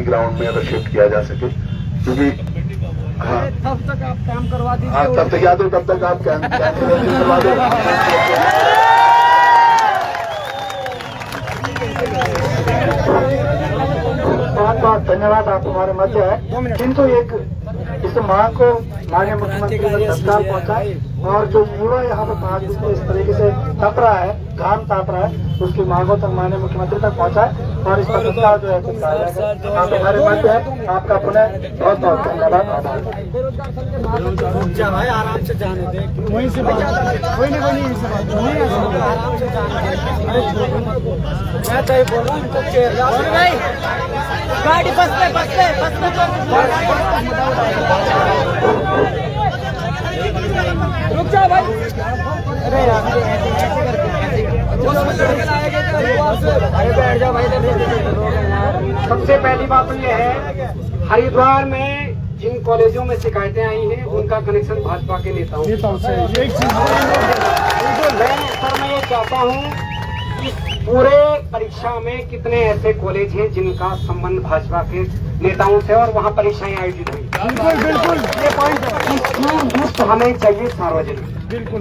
Ground में अगर shift किया जा सके, क्योंकि हाँ तब तक आप काम करवा दीजिए। हाँ तब तक याद हो, तब तक आप कैंप करवा दो। बहुत बहुत धन्यवाद, आप हमारे मध्य है। किंतु एक इस मांग को माननीय मुख्यमंत्री ने तत्काल पहुंचाए और जो युवा यहाँ पर 5 दिन से इस तरीके से तप रहा है, घाम ताप रहा है, उसकी मांगों तक माननीय मुख्यमंत्री तक पहुंचाए और इस पर तत्काल जो है आप हमारे मध्य है। आपका पुनः बहुत बहुत धन्यवाद, आभार। आराम से जाने दे, वहीं से कोई नहीं आराम से जाने मैं तो बोल रहा हूँ गाड़ी बस रुक जाओ भाई। अरे बैठ जाओ भाई। सबसे पहली बात तो ये है, हरिद्वार में जिन कॉलेजों में शिकायतें आई हैं उनका कनेक्शन भाजपा के नेताओं से। मैं ये चाहता हूँ पूरे परीक्षा में कितने ऐसे कॉलेज हैं जिनका संबंध भाजपा के नेताओं से और वहाँ परीक्षाएं आयोजित हुई। बिल्कुल ये पॉइंट इसकी लिस्ट हमें चाहिए सार्वजनिक। बिल्कुल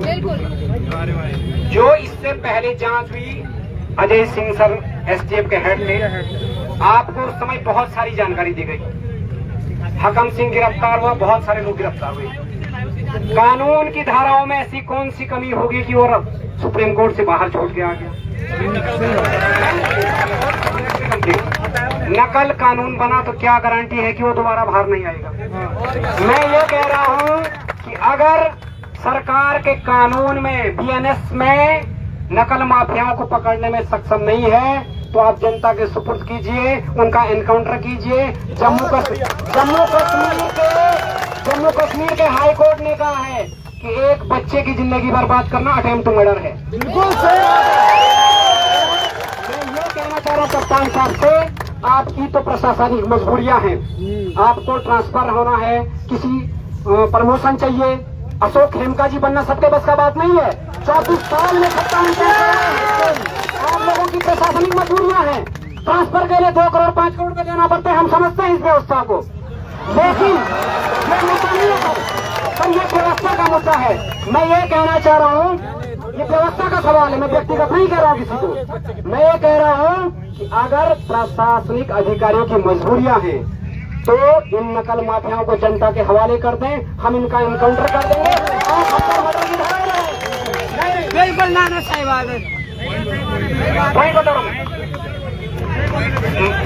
जो इससे पहले जांच हुई, अजय सिंह सर एसटीएफ के हेड ने, आपको उस समय बहुत सारी जानकारी दी गई। हकम सिंह गिरफ्तार हुआ, बहुत सारे लोग गिरफ्तार हुए। कानून की धाराओं में ऐसी कौन सी कमी होगी कि वो सुप्रीम कोर्ट से बाहर छोड़ के आ गया। नकल कानून बना तो क्या गारंटी है कि वो दोबारा बाहर नहीं आएगा। मैं ये कह रहा हूँ कि अगर सरकार के कानून में, बीएनएस में नकल माफियाओं को पकड़ने में सक्षम नहीं है तो आप जनता के सुपुर्द कीजिए, उनका एनकाउंटर कीजिए। जम्मू कश्मीर के हाई कोर्ट ने कहा है कि एक बच्चे की जिंदगी बर्बाद करना अटेम्प्ट टू मर्डर है। बिल्कुल सही। मैं ये कहना चाह रहा कप्तान साहब से, आपकी तो प्रशासनिक मजबूरियां हैं, आपको ट्रांसफर होना है, किसी प्रमोशन चाहिए। अशोक खेमका जी बनना सबके बस का बात नहीं है। 24 साल में कप्तान आप लोगों की प्रशासनिक मजबूरियां हैं। ट्रांसफर के लिए 2 करोड़ 5 करोड़ का देना पड़ता है, हम समझते हैं इस व्यवस्था को, लेकिन ये मुद्दा नहीं है सर, ये व्यवस्था का मुद्दा है। मैं ये कहना चाह रहा हूँ, ये व्यवस्था का सवाल है, मैं व्यक्तिगत नहीं कह रहा हूँ किसी को। मैं ये कह रहा हूँ कि अगर प्रशासनिक अधिकारियों की मजबूरियां हैं तो इन नकल माफियाओं को जनता के हवाले कर दें, हम इनका एनकाउंटर कर देंगे और हम मर्डर की धारा है। बिल्कुल नाना सही बात है।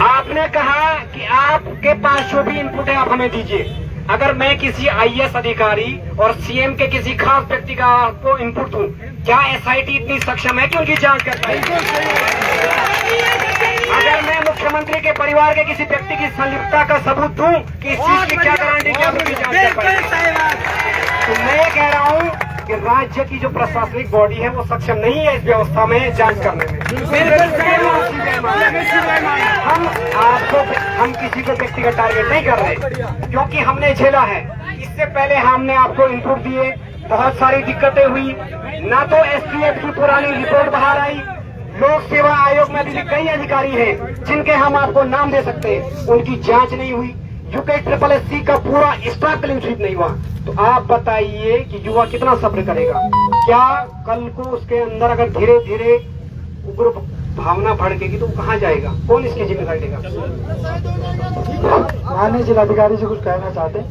आपने कहा कि आपके पास जो भी इनपुट है आप हमें दीजिए। अगर मैं किसी आईएएस अधिकारी और सीएम के किसी खास व्यक्ति का आपको इनपुट दूं, क्या एसआईटी इतनी सक्षम है कि उनकी जांच कर पाए? अगर मैं मुख्यमंत्री के परिवार के किसी व्यक्ति की संलिप्तता का सबूत दूं कि इस चीज की क्या गारंटी कि उनकी जांच कर पाए? तो मैं ये कह रहा हूँ कि राज्य की जो प्रशासनिक बॉडी है वो सक्षम नहीं है इस व्यवस्था में जांच करने में। हम किसी को व्यक्तिगत टारगेट नहीं कर रहे, क्योंकि हमने झेला है। इससे पहले हमने आपको इनपुट दिए, बहुत सारी दिक्कतें हुई, ना तो एसटीएफ की पुरानी रिपोर्ट बाहर आई। लोक सेवा आयोग में भी कई अधिकारी हैं जिनके हम आपको नाम दे सकते हैं, उनकी जांच नहीं हुई। यूके SSSC का पूरा स्टाफ क्लीन स्वीप नहीं हुआ। तो आप बताइए कि युवा कितना सब्र करेगा? क्या कल को उसके अंदर अगर धीरे धीरे उग्र भावना भड़केगी तो कहाँ जाएगा? कौन इसकी जिम्मेदारी लेगा? माननीय जिलाधिकारी जी कुछ कहना चाहते हैं?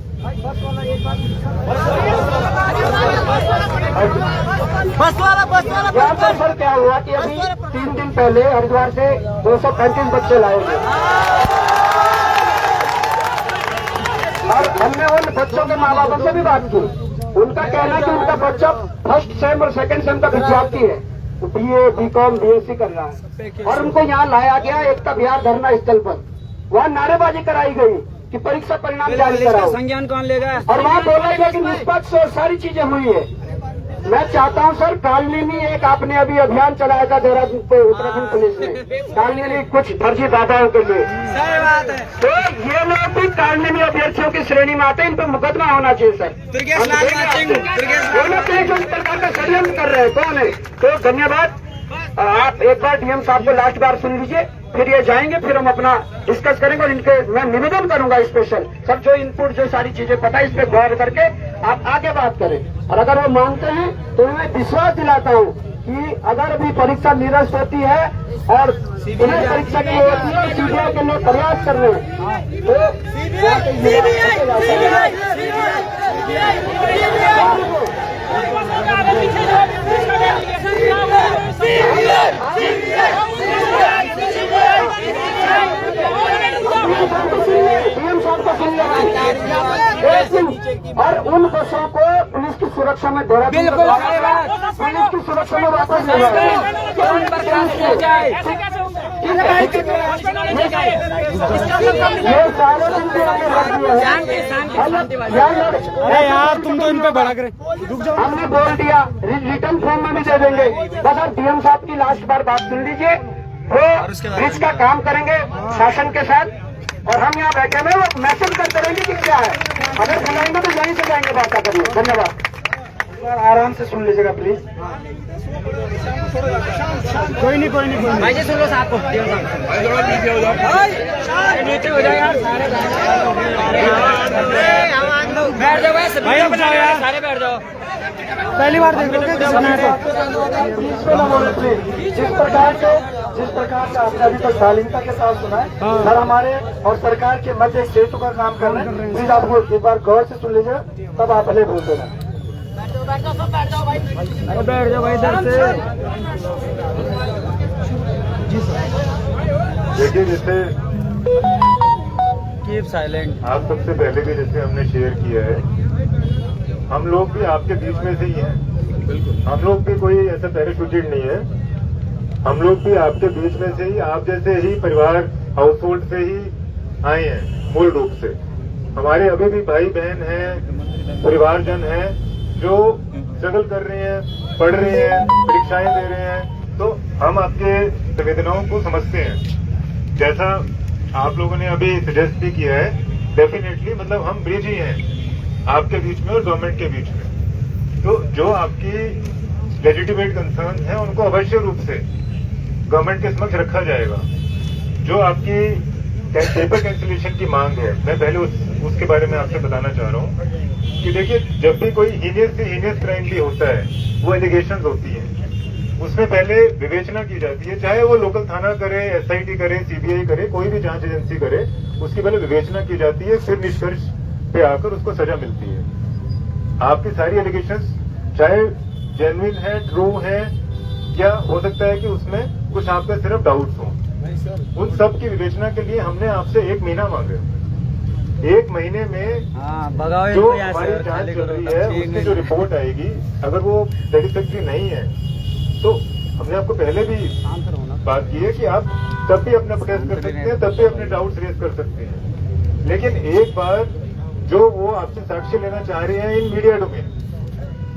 सर क्या हुआ कि अभी 3 दिन पहले हरिद्वार से 235 बच्चे लाए थे और हमने उन बच्चों के माँ बापों से भी बात की। उनका कहना है कि उनका बच्चा फर्स्ट सेम और सेकंड सेम का विद्यार्थी है, BA, BCom, BSc कर रहा है और उनको यहाँ लाया गया एकता बिहार धरना स्थल पर। वहाँ नारेबाजी कराई गई कि परीक्षा परिणाम जारी कराओ, संज्ञान कौन लेगा, और वहाँ बोला गया कि निष्पक्ष और सारी चीजें हुई है। मैं चाहता हूं सर, कालनी में एक आपने अभी अभियान चलाया था देहरादून पे, उत्तराखंड पुलिस ने कालनी में कुछ फर्जी दादाओं के लिए। सही बात है। तो ये लोग भी कालनी में अभ्यर्थियों की श्रेणी में आते हैं, इन पर मुकदमा होना चाहिए सर। वो लोग जो प्रकार का षड्यंत्र कर रहे हैं कौन है? तो धन्यवाद। आप एक बार डीएम साहब को लास्ट बार सुन लीजिए। फिर ये जाएंगे, फिर हम अपना डिस्कस करेंगे और इनके मैं निवेदन करूंगा स्पेशल सब जो इनपुट जो सारी चीजें पता है इस पे गौर करके आप आगे बात करें। और अगर वो मानते हैं तो मैं विश्वास दिलाता हूँ कि अगर अभी परीक्षा निरस्त होती है और उन्हें परीक्षा की होती है सीबीआई के लिए प्रयास कर रहे हैं डीएम साहब को सुन और उन बसों को पुलिस की सुरक्षा में देहरादून पुलिस की सुरक्षा में वापस ले यार तुम तो इन पे भड़क रहे, हमने बोल दिया, रिटर्न फॉर्म में भी दे देंगे। बस आप डीएम साहब की लास्ट बार बात सुन लीजिए, वो ब्रिज का काम करेंगे शासन के साथ और हम यहाँ बैठे हुए वो मैसेज करते रहेंगे कि क्या है, अगर बुलाएंगे तो यहीं से जाएंगे बात करने। धन्यवाद। आराम से सुन लीजिएगा प्लीज। कोई नहीं भाई जी सुन लो साहब को नीचे हो जाए यार, बैठ जाओ सारे बैठ जाओ। पहली बार देख लोगे जिस प्रकार से आपने अभी तक शालीनता के साथ सुना है सर, हमारे और सरकार के मध्य एक सेतु का काम कर रहे हैं। प्लीज आपको एक बार गौर से सुन लीजिएगा, तब आप भले बोलते ना। बैठ जाओ भाई इधर से। देखिए, जैसे कीप साइलेंट। आप सबसे पहले भी जैसे हमने शेयर किया है, हम लोग भी आपके बीच में से ही हैं। हम लोग भी कोई ऐसा पैराशूटेड नहीं है, हम लोग भी आपके बीच में से ही, आप जैसे ही परिवार हाउस होल्ड से ही आए हैं मूल रूप से। हमारे अभी भी भाई बहन हैं, परिवारजन हैं जो स्ट्रगल कर रहे हैं, पढ़ रहे हैं, परीक्षाएं दे रहे हैं, तो हम आपके संवेदनाओं को समझते हैं। जैसा आप लोगों ने अभी सजेस्ट भी किया है, डेफिनेटली मतलब हम ब्रिज ही हैं आपके बीच में और गवर्नमेंट के बीच में। तो जो आपकी लेजिटिमेट कंसर्न है उनको अवश्य रूप से गवर्नमेंट के समक्ष रखा जाएगा। जो आपकी पेपर कैंसिलेशन की मांग है, मैं पहले उसके बारे में आपसे बताना चाह रहा हूँ कि देखिए, जब भी कोई हीनियस से हीनियस क्राइम भी होता है, वो एलिगेशंस होती हैं, उसमें पहले विवेचना की जाती है, चाहे वो लोकल थाना करे, एसआईटी करे, सीबीआई करे, कोई भी जांच एजेंसी करे, उसकी पहले विवेचना की जाती है, फिर निष्कर्ष पे आकर उसको सजा मिलती है। आपकी सारी एलिगेशंस चाहे जेन्युइन है, ट्रू है, या हो सकता है कि उसमें कुछ आपके सिर्फ डाउट्स हों, उन सब की विवेचना के लिए हमने आपसे 1 महीना मांगे। 1 महीने में जो हमारी जांच चल रही है उसकी जो रिपोर्ट आएगी, अगर वो सेटिस्फैक्टरी नहीं है तो हमने आपको पहले भी बात की है कि आप तब भी अपना प्रोटेस्ट कर सकते हैं, तब भी अपने डाउट्स रेज कर सकते हैं। लेकिन एक बार जो वो आपसे साक्ष्य लेना चाह रहे हैं इन मीडिया डोमेन,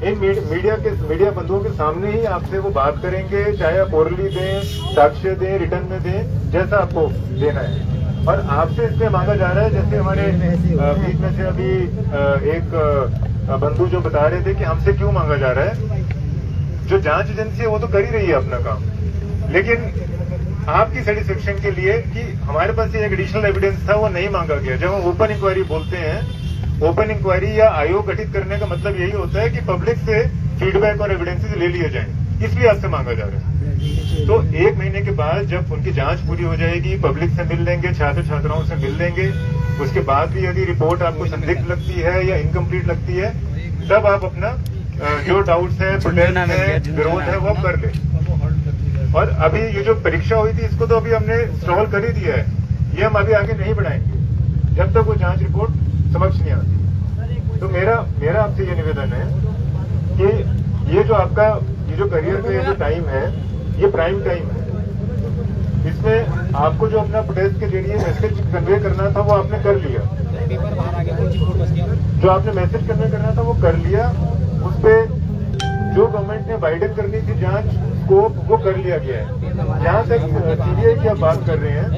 इन मीडिया बंधुओं के सामने ही आपसे वो बात करेंगे, चाहे आप ओरली दें, साक्ष्य दें, रिटर्न में दें, जैसा आपको देना है। और आपसे इसमें मांगा जा रहा है, जैसे हमारे बीच में से अभी एक बंधु जो बता रहे थे कि हमसे क्यों मांगा जा रहा है। जो जांच एजेंसी है वो तो कर ही रही है अपना काम, लेकिन आपकी सेटिस्फेक्शन के लिए कि हमारे पास एक एडिशनल एविडेंस था वो नहीं मांगा गया। जब हम ओपन इंक्वायरी बोलते हैं, ओपन इंक्वायरी या आयोग गठित करने का मतलब यही होता है कि पब्लिक से फीडबैक और एविडेंसेस ले लिए जाएं, इसलिए आपसे मांगा जा रहा है। तो 1 महीने के बाद जब उनकी जांच पूरी हो जाएगी, पब्लिक से मिल लेंगे, छात्र छात्राओं से मिल लेंगे, उसके बाद भी यदि रिपोर्ट आपको संदिग्ध लगती है या इनकम्प्लीट लगती है, तब आप अपना जो डाउट्स है, प्रोटेस्ट है, विरोध है, वो कर ले। और अभी ये जो परीक्षा हुई थी इसको तो अभी हमने स्टॉल कर ही दिया है, ये हम अभी आगे नहीं बढ़ाएंगे जब तक वो जांच रिपोर्ट समक्ष नहीं आती। तो मेरा आपसे ये निवेदन है कि ये जो आपका ये जो करियर का ये जो टाइम है, ये प्राइम टाइम है। इसमें आपको जो अपना प्रोटेस्ट के जरिए मैसेज कन्वे करना था वो आपने कर लिया, जो आपने मैसेज कन्वे करना था वो कर लिया। उस पे जो गवर्नमेंट ने वाइडन करनी थी जांच स्कोप, वो कर लिया गया है। जहां तक सीबीआई की आप बात कर रहे हैं,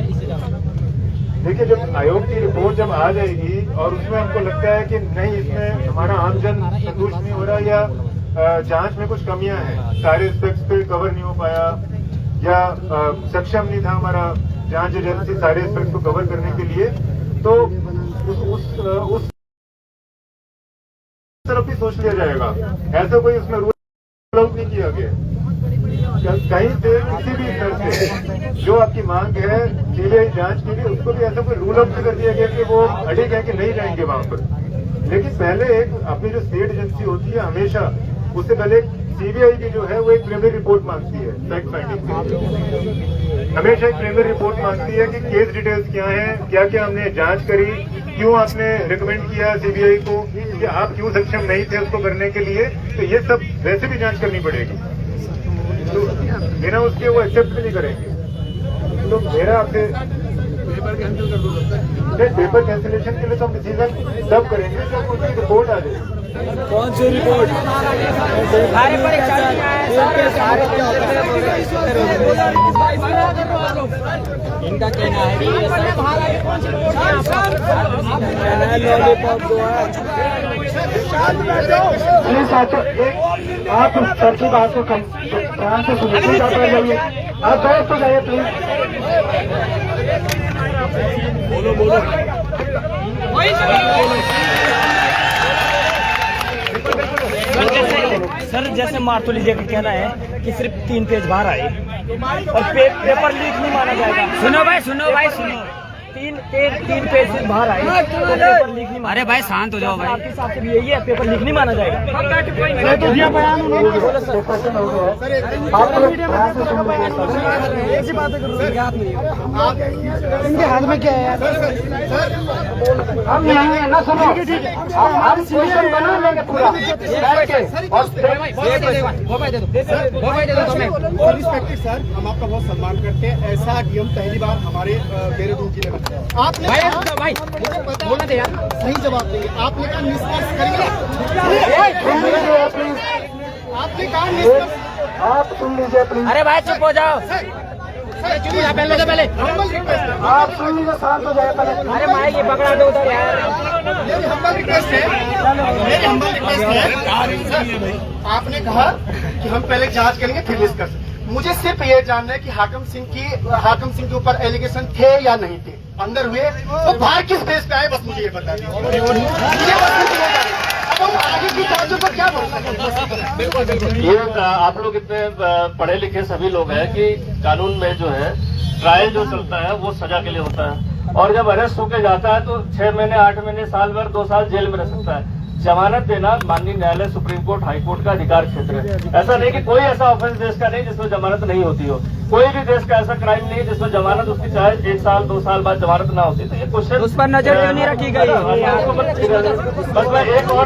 देखिए जब आयोग की रिपोर्ट जब आ जाएगी और उसमें हमको लगता है कि नहीं, इसमें हमारा आमजन संतुष्ट नहीं हो रहा या जांच में कुछ कमियां हैं, सारे एस्पेक्ट्स पे कवर नहीं हो पाया या सक्षम नहीं था हमारा जांच एजेंसी सारे एस्पेक्ट को कवर करने के लिए, तो उस तरफ भी सोच लिया जाएगा। ऐसा कोई उसमें रूल आउट नहीं किया गया कहीं से, किसी भी स्तर से जो आपकी मांग है सीबीआई जांच के लिए, उसको भी ऐसा कोई रूल आउट कर दिया गया कि वो अड़िग है कि नहीं जाएंगे वहां पर। लेकिन पहले एक अपनी जो स्टेट एजेंसी होती है, हमेशा उससे पहले सीबीआई की जो है वो एक प्रीलिमिनरी रिपोर्ट मांगती है, फैक्ट फाइंडिंग हमेशा एक प्रीलिमिनरी रिपोर्ट मांगती है कि केस डिटेल्स क्या हैं, क्या क्या हमने जांच करी, क्यों आपने रिकमेंड किया सीबीआई को कि आप क्यों सक्षम नहीं थे उसको करने के लिए, तो ये सब वैसे भी जांच करनी पड़ेगी, तो बिना उसके वो एक्सेप्ट भी नहीं करेंगे। तो मेरा आपसे पेपर कैंसिलेशन के लिए तो हम डिसीजन तब करेंगे जब उसकी रिपोर्ट आ जाए। कौन सी रिपोर्ट? सारे परीक्षा इनका कहना है प्लीज आप सर की बात को ध्यान से सुनिए, आप जाइए, आप दोस्त तो जाइए प्लीज। बोलो। सर जैसे मार्तोली जी का कहना है कि सिर्फ 3 पेज बाहर आए और पेपर लीक नहीं माना जाएगा। सुनो भाई सुनो 3 पेज सिर्फ बाहर आए तो पेपर लीक नहीं। अरे भाई शांत हो जाओ भाई, आपके हिसाब से भी यही है, पेपर लीक नहीं माना जाएगा। इनके हाथ में क्या है? हम नहीं है ना, सुनो, हम सिस्टम बना लेंगे पूरा बैठ के। और रिस्पेक्टेड सर, हम आपका बहुत सम्मान करते हैं। ऐसा डीएम पहली बार हमारे देहरादून जिले में आपने भाई बोलना दे यार, सही जवाब देंगे। आपने कहा निष्कर्ष करेंगे, आपने कहा निष्कर्ष, आप सुन लीजिए प्लीज। अरे भाई चुप हो जाओ, पहले आप सुन लीजिए, शांत हो जाए पहले। अरे भाई ये पकड़ा दो उधर यार। मेरी हम्बल रिक्वेस्ट है, आपने कहा कि हम पहले जांच करेंगे फिर डिस्कस। मुझे सिर्फ ये जानना है कि हाकिम सिंह के ऊपर एलिगेशन थे या नहीं थे, अंदर हुए तो बाहर किस बेस पे आए, बस मुझे ये बता दीजिए। अब हम आगे की बातों पर क्या बोल सकते हैं? बिल्कुल ये आप लोग इतने पढ़े लिखे सभी लोग हैं कि कानून में जो है ट्रायल जो चलता है वो सजा के लिए होता है, और जब अरेस्ट होके जाता है तो 6 महीने 8 महीने साल भर 2 साल जेल में रह सकता है। जमानत देना माननीय न्यायालय सुप्रीम कोर्ट हाई कोर्ट का अधिकार क्षेत्र है। ऐसा नहीं कि कोई ऐसा ऑफेंस देश का नहीं जिसमें जमानत नहीं होती हो, कोई भी देश का ऐसा क्राइम नहीं जिसमें जमानत उसकी चाहे 1 साल 2 साल बाद जमानत ना होती। तो ये क्वेश्चन उस पर नजर क्यों नहीं रखी गई? बस मैं एक और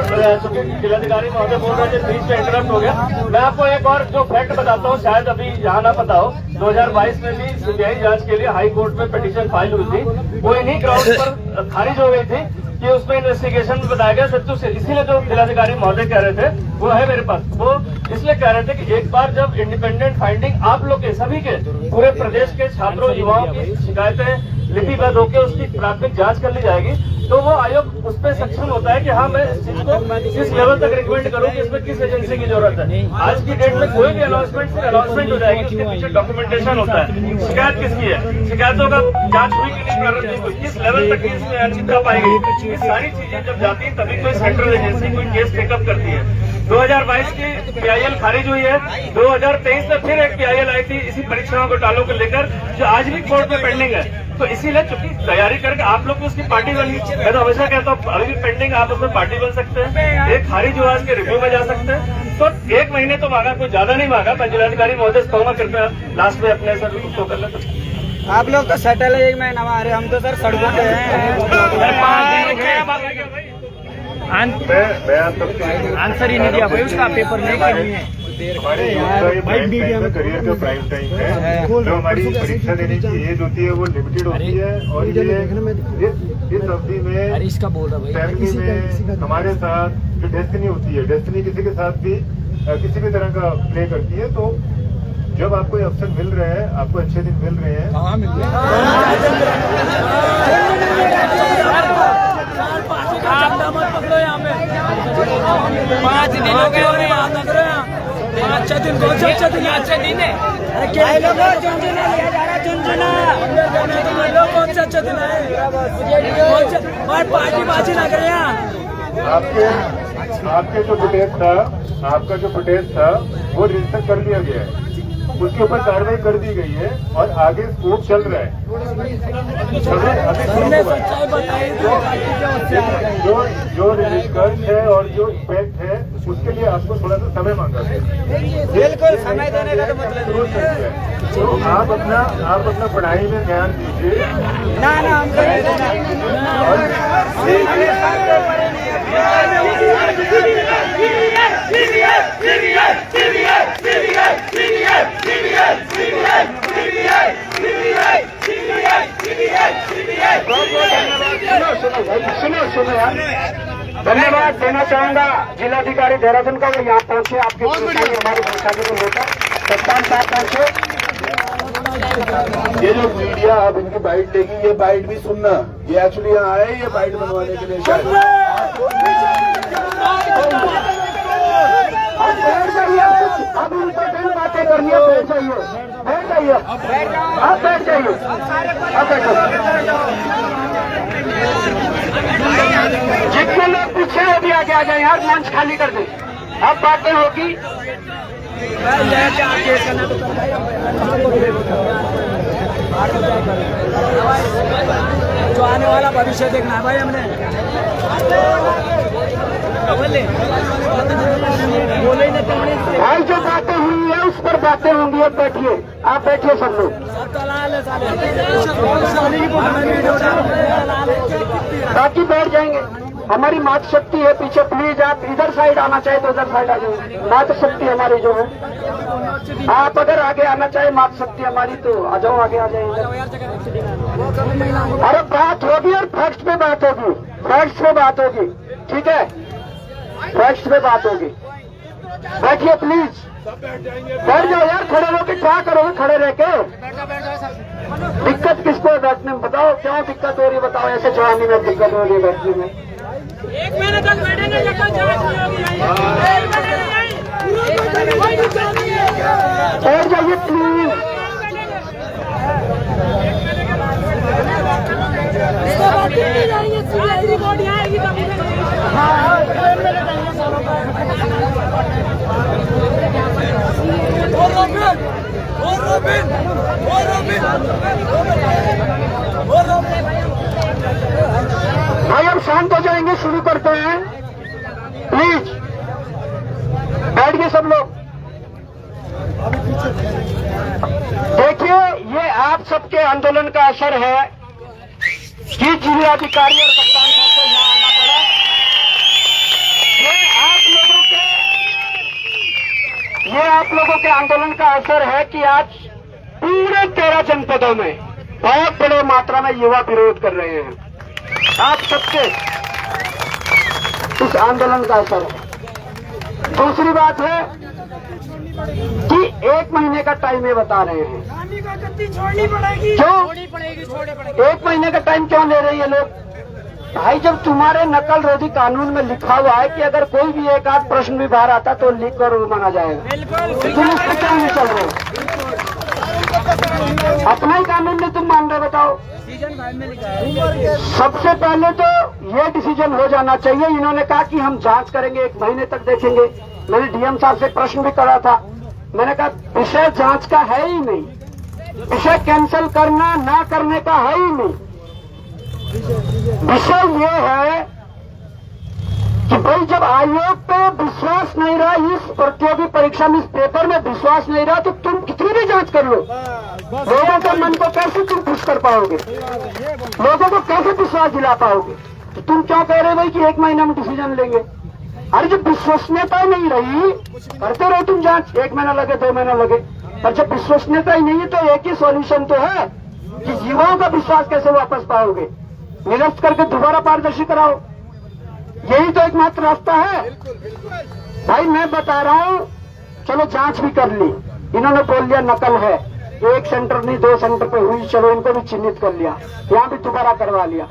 जिलाधिकारी महोदय बोल रहे थे, बीच में इंटरप्ट हो गया। मैं आपको एक और जो फैक्ट बताता हूँ, शायद अभी यहाँ ना पता हो, 2022 में भी सीबीआई जांच के लिए हाई कोर्ट में पिटीशन फाइल हुई थी, वो इन्हीं ग्राउंड पर खारिज हो गई थी कि उसमें इन्वेस्टिगेशन में बताया गया सच्चू से। इसीलिए जो जिलाधिकारी महोदय कह रहे थे वो है मेरे पास, वो इसलिए कह रहे थे कि एक बार जब इंडिपेंडेंट फाइंडिंग आप लोग के सभी के पूरे प्रदेश के छात्रों युवाओं की शिकायतें लिपिबद्ध होकर उसकी प्राथमिक जांच कर ली जाएगी, तो वो आयोग उस पर सक्षम होता है कि हाँ मैं इस चीज को किस लेवल तक रिकमेंड करूँ कि इसमें किस एजेंसी की जरूरत है। आज की डेट में कोई भी अनाउंसमेंट सिर्फ अनाउंसमेंट हो जाएगी, उसके पीछे डॉक्यूमेंटेशन होता है। शिकायत किसकी है, शिकायतों का जांच हुई कि नहीं, प्रारंभ नहीं हुई, किस लेवल तक इसमें अनिश्चितता पाई गई, ये सारी चीजें जब जाती है तभी कोई सेंट्रल एजेंसी कोई केस टेकअप करती है। 2022 की PIL खारिज हुई है, 2023 में फिर एक PIL आई थी इसी परीक्षाओं घोटालों को लेकर, जो आज भी कोर्ट में पेंडिंग है। तो इसीलिए चूंकि तैयारी करके आप लोग भी उसकी पार्टी बनी, मैं तो हमेशा कहता हूँ अभी भी पेंडिंग, आप उसमें पार्टी बन सकते हैं, एक खारिज हुआ के रिव्यू में जा सकते हैं। तो 1 महीने तो मांगा, कोई ज्यादा नहीं मांगा। मैं जिलाधिकारी महोदय से कहूंगा कृपया लास्ट में अपने सर उसको कर लेते। आप लोग तो सेटल है 1 महीना हमारे, हम तो सर सड़कों पे मैं आप सबसे आंसर ही नहीं दिया भाई, उसका पेपर नहीं करनी है। हमारे करियर का प्राइम टाइम है, जो हमारी परीक्षा देने की एज होती है वो लिमिटेड होती है, और ये इस अवधि में इसका बोल रहा भाई, फैमिली में हमारे साथ जो डेस्टिनी होती है, डेस्टिनी किसी के साथ भी किसी भी तरह का प्ले करती है। तो जब आपको ये अवसर मिल रहे हैं, आपको अच्छे दिन मिल रहे हैं, हाँ मिल रहे हैं। पकड़ो यहाँ पे 5 दिन हो गए और यहाँ तक रहे 5 दिन, 6 दिन अच्छे दिन है। चुना कौन सा अच्छा चुना है पार्टी बाजी लग रहे हैं। आपके जो फुटेज था, आपका जो फुटेज था वो रजिस्टर कर लिया गया है, उसके ऊपर कार्रवाई कर दी गई है और आगे स्कोप चल रहा है। जो रजिस्टर है और जो इफेक्ट है उसके लिए आपको थोड़ा सा समय मांगा है। बिल्कुल समय देने का तो मतलब तो आप अपना पढ़ाई में ध्यान दीजिए। ना हम सुनो यार, धन्यवाद देना चाहूंगा जिलाधिकारी देहरादून का, वो यहाँ पहुंचे आपकी परेशानी हमारी परेशानी को लेकर। कप्तान साहब पहुंचे। ये जो मीडिया अब इनकी बाइट लेगी, ये बाइट भी सुनना, ये एक्चुअली यहाँ आए ये बाइट बनवाने के लिए शायद। अब इम्पोर्टेंट बातें करनी है, बैठ जाइए, आप बैठ जाइए, आप बैठो। जितने लोग पीछे हो भी आगे आ जाए यार, मंच खाली कर दें। अब बातें होगी। जो आने वाला भविष्य देखना है भाई हमने। भाई जो बातें हुई है उस पर बातें होंगी। अब बैठिए, आप बैठिए सब लोग। बाकी बैठ जाएंगे, हमारी मातृ शक्ति है पीछे। प्लीज आप इधर साइड आना चाहे तो उधर साइड आ जाएंगे। मातृ शक्ति हमारी जो है, आप अगर आगे आना चाहे मातृ शक्ति हमारी तो आ जाओ, आगे आ जाएंगे। अरे बात होगी और फैक्ट्स पे बात होगी, फैक्ट्स पे बात होगी, ठीक है, फैक्ट्स पे बात होगी। बैठिए प्लीज, बैठ जाओ यार। खड़े होके क्या करोगे खड़े रह के? दिक्कत किसको है बैठने में? बताओ क्यों दिक्कत हो रही है, बताओ। ऐसे जवानी में दिक्कत हो रही है बैठने में? 1 महीने तक बैठेंगे जब तक जांच नहीं होगी। बैठ जाइए प्लीज। रिपोर्ट यहाँ आएगी तब भाई हम शांत हो जाएंगे, शुरू करते हैं प्लीज। बैठ गए सब लोग। देखिए, ये आप सबके आंदोलन का असर है कि जिलाधिकारी और कप्तान साहब को यहाँ आना पड़ा। ये आप लोगों के आंदोलन का असर है कि आज पूरे 13 जनपदों में बहुत बड़े मात्रा में युवा विरोध कर रहे हैं। आप सबके इस आंदोलन का असर है। दूसरी बात है कि 1 महीने का टाइम ये बता रहे हैं। छोड़नी पड़ेगी, क्यों? छोड़नी पड़ेगी। 1 महीने का टाइम क्यों ले रहे हैं लोग? भाई जब तुम्हारे नकल रोधी कानून में लिखा हुआ है कि अगर कोई भी एक आध प्रश्न भी बाहर आता तो लिख कर माना जाएगा, तुम इस पर क्यों नहीं चल रहे? अपना ही कानून में तुम मान रहे, बताओ। सबसे पहले तो ये डिसीजन हो जाना चाहिए। इन्होंने कहा कि हम जांच करेंगे, 1 महीने तक देखेंगे। मैंने डीएम साहब से प्रश्न भी करा था, मैंने कहा विषय जांच का है ही नहीं, विषय कैंसिल करना ना करने का है ही नहीं। विषय ये है कि भाई जब आयोग पे विश्वास नहीं रहा, इस प्रतियोगी परीक्षा में, इस पेपर में विश्वास नहीं रहा, तो तुम कितनी भी जांच कर लो, लोगों के मन को कैसे तुम खुश कर पाओगे, लोगों को कैसे विश्वास दिला पाओगे? तो तुम क्या कह रहे हो भाई कि 1 महीना में डिसीजन लेंगे? अरे जब विश्वसनीयता नहीं रही, करते रहो तुम जांच, 1 महीना लगे 2 महीना लगे। पर जब विश्वसनीयता ही नहीं है तो एक ही सॉल्यूशन तो है कि युवाओं का विश्वास कैसे वापस पाओगे? निरस्त करके दोबारा पारदर्शी कराओ, यही तो एकमात्र रास्ता है। भाई मैं बता रहा हूं, चलो जांच भी कर ली, इन्होंने बोल लिया नकल है, 1 सेंटर नहीं 2 सेंटर पे हुई, चलो इनको भी चिन्हित कर लिया, यहाँ भी दोबारा करवा लिया।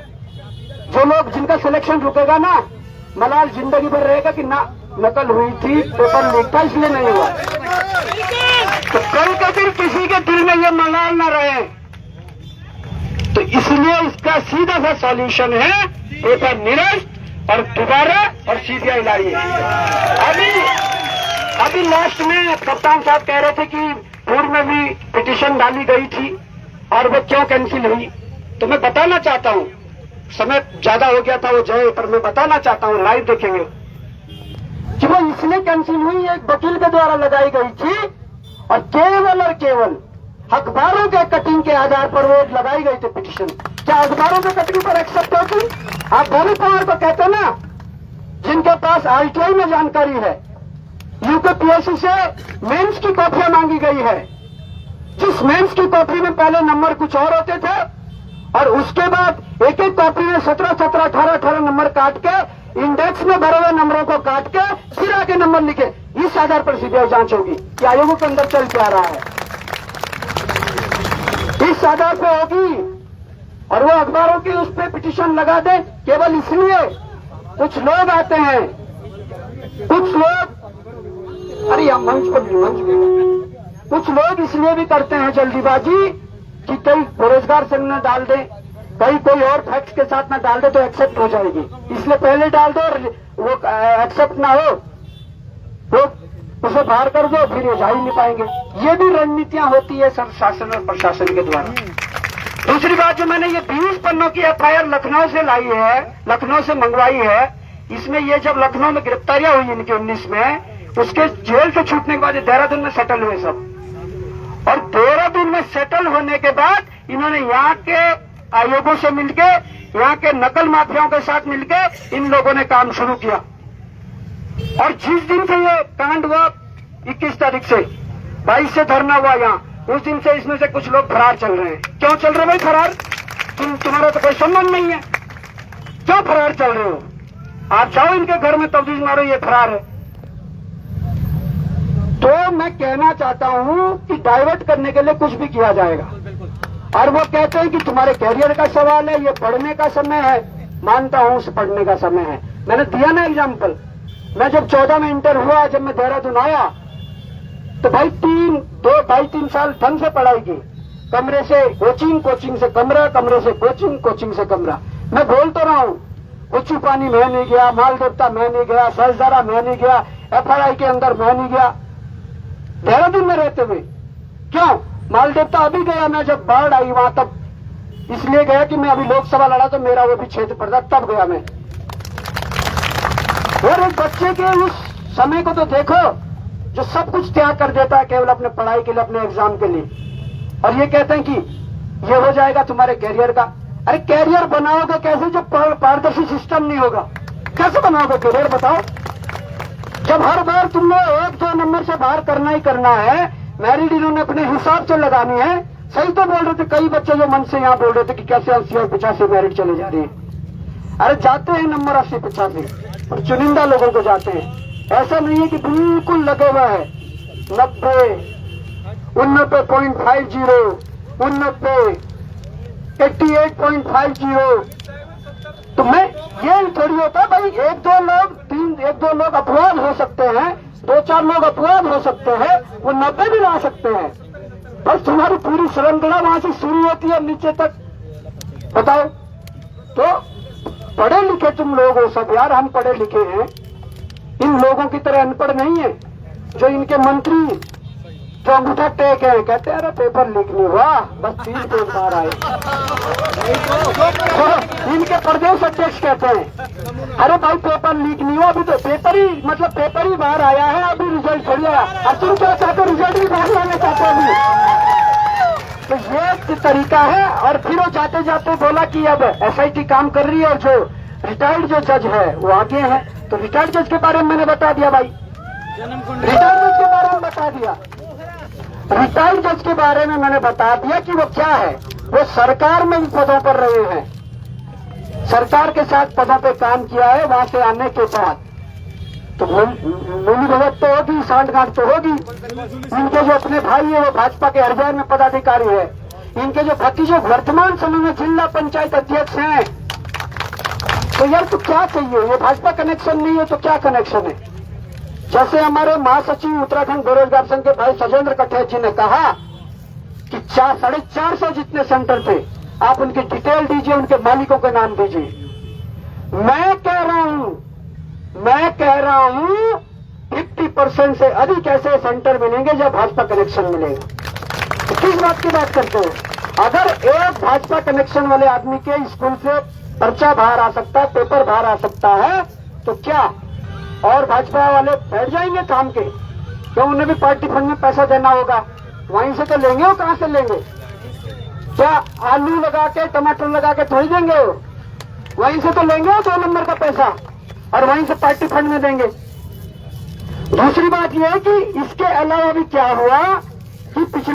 जो लोग जिनका सिलेक्शन रुकेगा ना, मलाल जिंदगी भर रहेगा कि ना नकल हुई थी, पेपर लीक था इसलिए नहीं हुआ। तो कल का दिन किसी के दिल में ये मलाल न रहे इसलिए इसका सीधा सा सॉल्यूशन है पेपर निरस्त और दोबारा और सीबीआई लाइए। अभी लास्ट में कप्तान साहब कह रहे थे कि पूर्व में भी पिटीशन डाली गई थी और वो क्यों कैंसिल हुई। तो मैं बताना चाहता हूँ, समय ज्यादा हो गया था वो जय, पर मैं बताना चाहता हूँ, लाइव देखेंगे कि वो इसलिए कैंसिल हुई, एक वकील के द्वारा लगाई गई थी और केवल अखबारों के कटिंग के आधार पर वो लगाई गई थी पिटीशन। क्या अखबारों के कटिंग पर एक्सेप्ट होती? आप बोली पावर को कहते ना, जिनके पास आईटीआई में जानकारी है, यूपीपीएससी से मेंस की कॉपियां मांगी गई है, जिस मेंस की कॉपी में पहले नंबर कुछ और होते थे और उसके बाद एक एक कॉपी में 17, 18 नंबर काट के इंडेक्स में भरे हुए नंबरों को काट के फिर आगे नंबर लिखे, इस आधार पर सीबीआई जांच होगी कि आयोगों के अंदर चल क्या रहा है, इस आधार पर होगी। और वो अखबारों की उस पर पिटीशन लगा दे केवल इसलिए कुछ लोग आते हैं, कुछ लोग, अरे यहाँ मंच पर कुछ लोग इसलिए भी करते हैं जल्दीबाजी कि कई बेरोजगार संघ न डाल दे, कहीं कोई और फैक्ट्स के साथ ना डाल दे तो एक्सेप्ट हो जाएगी, इसलिए पहले डाल दो और वो एक्सेप्ट ना हो तो उसे बाहर कर दो, फिर ये जा ही नहीं पाएंगे। ये भी रणनीतियां होती है सब शासन और प्रशासन के द्वारा। दूसरी बात, जो मैंने ये 20 पन्नों की एफआईआर लखनऊ से लाई है, लखनऊ से मंगवाई है, इसमें ये जब लखनऊ में गिरफ्तारियां हुई इनकी 19 में, उसके जेल से छूटने के बाद देहरादून में सेटल हुए सब, और देहरादून में सेटल होने के बाद इन्होंने यहाँ के आयोगों से मिलके, यहाँ के नकल माफियाओं के साथ मिलके इन लोगों ने काम शुरू किया। और जिस दिन से ये कांड हुआ 21 तारीख से 22 से धरना हुआ यहाँ, उस दिन से इसमें से कुछ लोग फरार चल रहे हैं। क्यों चल रहे भाई फरार? तुम्हारा तो कोई संबंध नहीं है, क्यों फरार चल रहे हो? आप जाओ इनके घर में तफ्तीश मारो, ये फरार है। तो मैं कहना चाहता हूं कि डाइवर्ट करने के लिए कुछ भी किया जाएगा, और वो कहते हैं कि तुम्हारे कैरियर का सवाल है, ये पढ़ने का समय है। मानता हूं उस पढ़ने का समय है, मैंने दिया ना एग्जाम्पल। मैं जब 14 में इंटर हुआ, जब मैं देहरादून आया तो भाई 2-2.5-3 साल ढंग से पढ़ाई की, कमरे से कोचिंग, कोचिंग से कमरा, कमरे से कोचिंग, कोचिंग से कमरा। मैं बोल तो रहा हूं, उच्चू पानी मैं नहीं गया, माल देवता मैं नहीं गया, सहजदारा मैं नहीं गया, एफआरआई के अंदर मैं नहीं गया देहरादून में रहते हुए। क्यों? माल देवता अभी गया मैं, जब बाढ़ आई वहां, तब इसलिए गया कि मैं अभी लोकसभा लड़ा तो मेरा वो भी क्षेत्र पड़ता, तब गया मैं। और एक बच्चे के उस समय को तो देखो जो सब कुछ त्याग कर देता है केवल अपने पढ़ाई के लिए, अपने एग्जाम के लिए, और ये कहते हैं कि ये हो जाएगा तुम्हारे कैरियर का। अरे कैरियर बनाओगे कैसे जब पारदर्शी सिस्टम नहीं होगा? कैसे बनाओगे कैरियर बताओ? जब हर बार तुमने 1-2 नंबर से बाहर करना ही करना है, मैरिट इन्होंने अपने हिसाब से लगानी है। सही तो बोल रहे थे कई बच्चे जो मन से यहाँ बोल रहे थे कि कैसे 80 और 85 मैरिट चले जा रहे हैं। अरे जाते हैं नंबर 80-85 और चुनिंदा लोगों को जाते हैं, ऐसा नहीं है कि बिल्कुल लगे हुए है। 90, 89.50, 89, 88.50। तो मैं ये थोड़ी होता है भाई, 1-2 लोग अपवाद हो सकते हैं, 2-4 लोग अपवाद हो सकते हैं, वो 90 भी ला सकते हैं। बस तुम्हारी पूरी श्रृंखला वहां से शुरू होती है नीचे तक। बताओ तो पढ़े लिखे तुम लोग हो सब यार, हम पढ़े लिखे हैं, इन लोगों की तरह अनपढ़ नहीं है। जो इनके मंत्री जो अंगूठा टेक है, कहते हैं अरे पेपर लीक नहीं हुआ, बस 3 पेज बाहर आए। तो इनके प्रदेश अध्यक्ष कहते हैं अरे भाई पेपर लीक नहीं हुआ, अभी तो पेपर ही बाहर आया है, अभी रिजल्ट थोड़ी आया। और तुम क्या चाहते हो? रिजल्ट भी बाहर लाना चाहते हो अभी? तो ये तरीका है। और फिर वो जाते जाते बोला कि अब SIT काम कर रही है और जो रिटायर्ड जो जज है वो आगे है। तो रिटायर्ड जज के बारे में मैंने बता दिया भाई, रिटायर्ड जज के बारे में बता दिया। रिटायर्ड जज के बारे में मैंने बता दिया कि वो क्या है। वो सरकार में भी पदों पर रहे हैं, सरकार के साथ पदों पे काम किया है। वहां से आने के बाद तो मिली भगत तो होगी, सांठगांठ तो होगी। इनके जो अपने भाई है वो भाजपा के हरियाणा में पदाधिकारी है। इनके जो भतीजे वर्तमान समय में जिला पंचायत अध्यक्ष हैं। तो यार तो क्या चाहिए? ये भाजपा कनेक्शन नहीं है तो क्या कनेक्शन है? जैसे हमारे महासचिव उत्तराखंड बेरोजगार संघ के भाई सजेंद्र कठेर जी ने कहा कि 450 जितने सेंटर थे आप उनकी डिटेल दीजिए, उनके मालिकों के नाम दीजिए। मैं कह रहा हूं 50% से अधिक ऐसे सेंटर मिलेंगे जब भाजपा कनेक्शन मिलेगा। तो किस बात की बात करते हो? अगर एक भाजपा कनेक्शन वाले आदमी के स्कूल से पर्चा बाहर आ सकता है, पेपर बाहर आ सकता है, तो क्या और भाजपा वाले बैठ जाएंगे काम के? क्यों? उन्हें भी पार्टी फंड में पैसा देना होगा, वहीं से तो लेंगे। वो कहां से लेंगे? क्या आलू लगा के टमाटर लगा के थोड़ी देंगे? वहीं से तो लेंगे 2 नंबर का पैसा और वहीं से पार्टी फंड में देंगे। दूसरी बात यह है कि इसके अलावा भी क्या हुआ कि पिछले